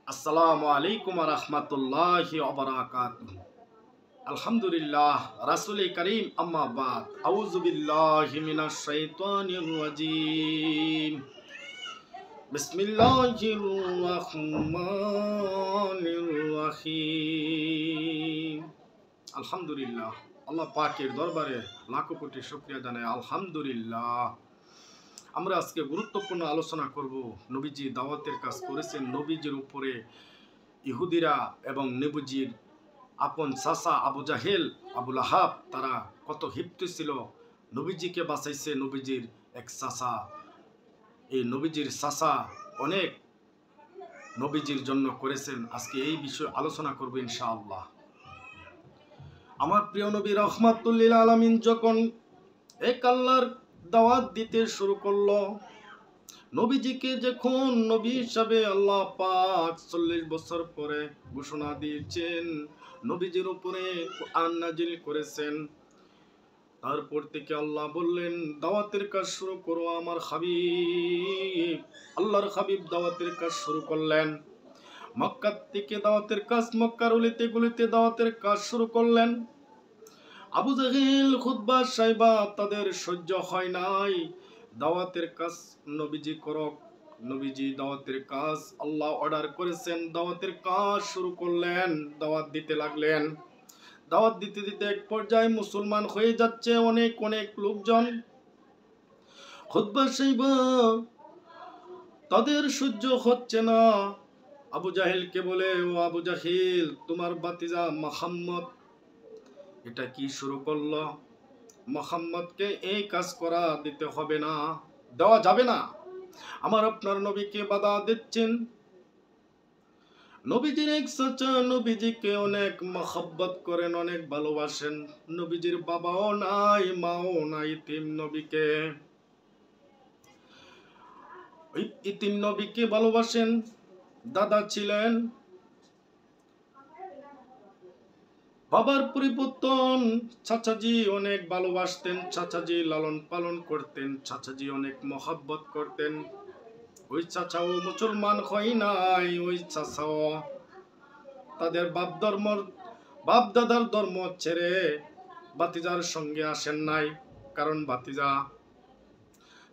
আসসালামু আলাইকুম ওয়া রাহমাতুল্লাহি ওয়া বারাকাতুহু। আলহামদুলিল্লাহ, রাসূলে কারীম, আম্মা বাদ। আউযু বিল্লাহি মিনাশ শাইতানির রাজীম। বিসমিল্লাহির রাহমানির রাহিম। আলহামদুলিল্লাহ, আল্লাহ পাকের দরবারে লাখো কোটি শুকরিয়া জানাই। আলহামদুলিল্লাহ। আমরা আজকে গুরুত্বপূর্ণ আলোচনা করব। নবীজি দাওয়াতের কাজ করেছেন। নবীজির উপরে ইহুদিরা এবং নবীজির আপন চাচা আবু জাহেল, আবুল আহাব তারা কত ক্ষিপ্ত ছিল। নবীজিকে বাঁচাইছে নবীজির এক চাচা। এই নবীজির চাচা অনেক নবীজির জন্য করেছেন। আজকে এই বিষয়ে আলোচনা করব ইনশাআল্লাহ। আমার প্রিয় নবী রাহমাতুল লিল আলামিন যখন এক আল্লাহর দাওয়াত দিতে শুরু করলো, নবীজিকে যখন নবী হিসাবে আল্লাহ পাক 40 বছর পরে ঘোষণা দিয়েছেন, নবীজির উপরে কোরআন নাজিল করেছেন, তারপর থেকে আল্লাহ বললেন দাওয়াতের কাজ শুরু করো। আমার হাবিব, আল্লাহর হাবিব দাওয়াতের কাজ শুরু করলেন। মক্কা থেকে দাওয়াতের কাজ, মক্কার অলিতে গলিতে দাওয়াতের কাজ শুরু করলেন। আবু জাহেল, খুতবা সাহেবা তাদের সহ্য হয় নাই। দাওয়াতের কাজ নবীজি করক। নবীজি দাওয়াতের কাজ আল্লাহ অর্ডার করেছেন, দাওয়াতের কাজ শুরু করলেন, দাওয়াত দিতে লাগলেন। দাওয়াত দিতে দিতে এক পর্যায়ে মুসলমান হয়ে যাচ্ছে অনেক অনেক লোকজন। খুতবা সাহেবা তাদের সহ্য হচ্ছে না। আবু জাহেলকে বলে, ও আবু জাহেল, তোমার ভাতিজা মুহাম্মদ এটা কি শুরু করলো? মুহাম্মদকে এই কাজ করা দিতে হবে না, দেওয়া যাবে না। আমার আপনার নবীকে বাধা দিচ্ছেন। নবীজির এক চাচা নবীজিকে অনেক মহব্বত করেন, অনেক ভালোবাসেন। নবীজির বাবাও নাই, মাও নাই, ইতিম নবীকে, ওই ইতিম নবীকে ভালোবাসেন। দাদা ছিলেন, বাবার পরিবর্তন। চাচাজি অনেক ভালোবাসতেন, চাচাজি লালন পালন করতেন, চাচাজি অনেক মহব্বত করতেন। ওই চাচাও মুসলমান হয় নাই। ওই চাচাও তাদের বাপ দাদার ধর্ম ছেড়ে ভাতিজার সঙ্গে আসেন নাই, কারণ ভাতিজা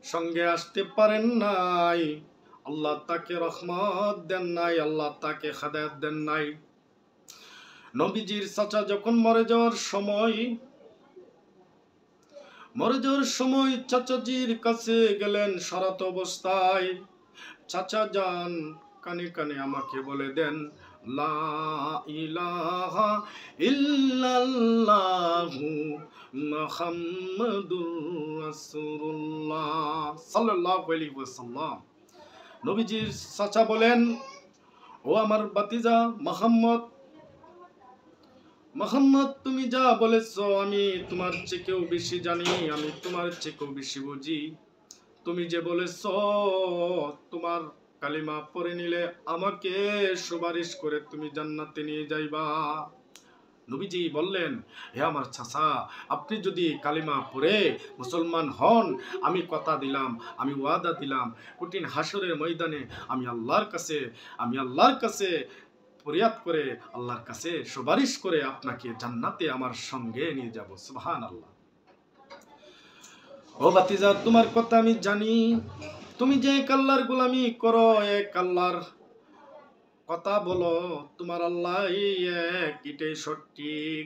সঙ্গে আসতে পারেন নাই। আল্লাহ তাকে রহমত দেন নাই, আল্লাহ তাকে হেদায়েত দেন নাই। নবীজির চাচা যখন মরে যাওয়ার সময় চাচাজির কাছে গেলেন সারাত অবস্থায়। চাচা যান, কানে কানে আমাকে বলে দেন, লা ইলাহা ইল্লাল্লাহু মুহাম্মাদুর রাসূলুল্লাহ সাল্লাল্লাহু আলাইহি ওয়াসাল্লাম। নবীজির চাচা বলেন, ও আমার ভাতিজা মুহাম্মদ, তুমি যা বলেছো আমি তোমার চেয়েও বেশি জানি, আমি তোমার চেয়েও বেশি বুঝি। তুমি যে বলেছো তোমার কালিমা পড়ে নিলে আমাকে সুপারিশ করে তুমি জান্নাতে নিয়ে যাইবা। নবীজি বললেন, হে আমার চাচা, আপনি যদি কালিমা পড়ে মুসলমান হন, আমি কথা দিলাম, আমি ওয়াদা দিলাম, কঠিন হাসরের ময়দানে আমি আল্লাহর কাছে ফরিয়াদ করে, আল্লাহর কাছে সুপারিশ করে আপনাকে জান্নাতে আমার সঙ্গে নিয়ে যাব। সুবহানাল্লাহ। ও ভাতিজা, তোমার কথা আমি জানি। তুমি যে এক আল্লাহর গোলামি করো, এক আল্লাহর কথা বলো, তোমার আল্লাহ এক, এটাই সঠিক।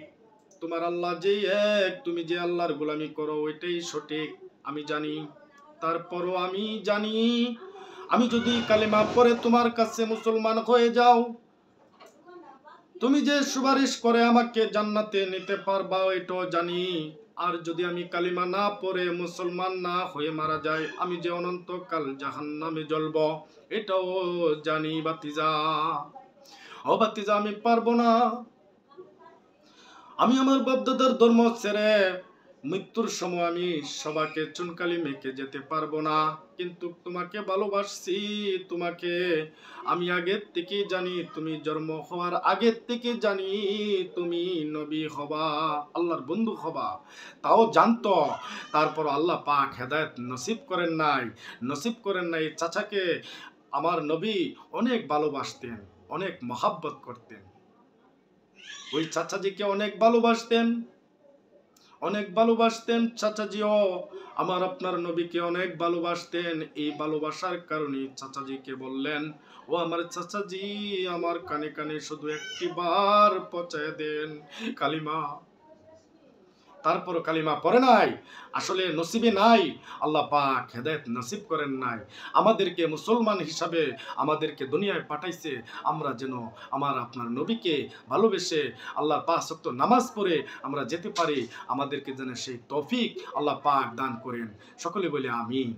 তোমার আল্লাহ যে এক, তুমি যে আল্লাহর গোলামি করো ওইটাই সঠিক, আমি জানি। তারপরও আমি জানি, আমি যদি কালেমা পড়ে তোমার কাছে মুসলমান হয়ে যাও, তুমি যে সুপারিশ করে আমাকে জান্নাতে নিতে পারবা এটাও জানি। আর যদি আমি কালিমা না পড়ে মুসলমান না হয়ে মারা যায়, আমি যে অনন্তকাল জাহান্নামে জ্বলব এটাও জানি ভাতিজা। ও ভাতিজা, আমি পারবো না। আমি আমার বাপদাদার ধর্ম ছেড়ে মৃত্যুর সময় আমি সবাইকে চুনকালি মেখে যেতে পারবো না, কিন্তু তোমাকে ভালোবাসছি। তোমাকে আমি আগের থেকে জানি, তুমি জন্ম হওয়ার আগের থেকে জানি তুমি নবী হবা, আল্লাহর বন্ধু হবা, তাও জানতো। তারপর আল্লাহ পাক হেদায়েত নসিব করেন নাই। চাচাকে আমার নবী অনেক ভালোবাসতেন। অনেক মহাব্বত করতেন, ওই চাচাজিকে অনেক ভালোবাসতেন, অনেক ভালোবাসতেন। চাচাজিও আমার আপনার নবীকে অনেক ভালোবাসতেন। এই ভালোবাসার কারণে চাচাজিকে বললেন, ও আমার চাচাজি, আমার কানে কানে শুধু একটি বার পচায় দেন কালিমা। তারপরও কালিমা পড়ে নাই, আসলে নসিবে নাই, আল্লাহ পাক হেদায়েত নসিব করেন নাই। আমাদেরকে মুসলমান হিসাবে আমাদেরকে দুনিয়ায় পাঠাইছে আমরা যেন আমার আপনার নবীকে ভালোবেসে আল্লাহ পাঁচ ওয়াক্ত নামাজ পড়ে আমরা যেতে পারি। আমাদেরকে যেন সেই তৌফিক আল্লাহ পাক দান করেন। সকলে বলে আমিন।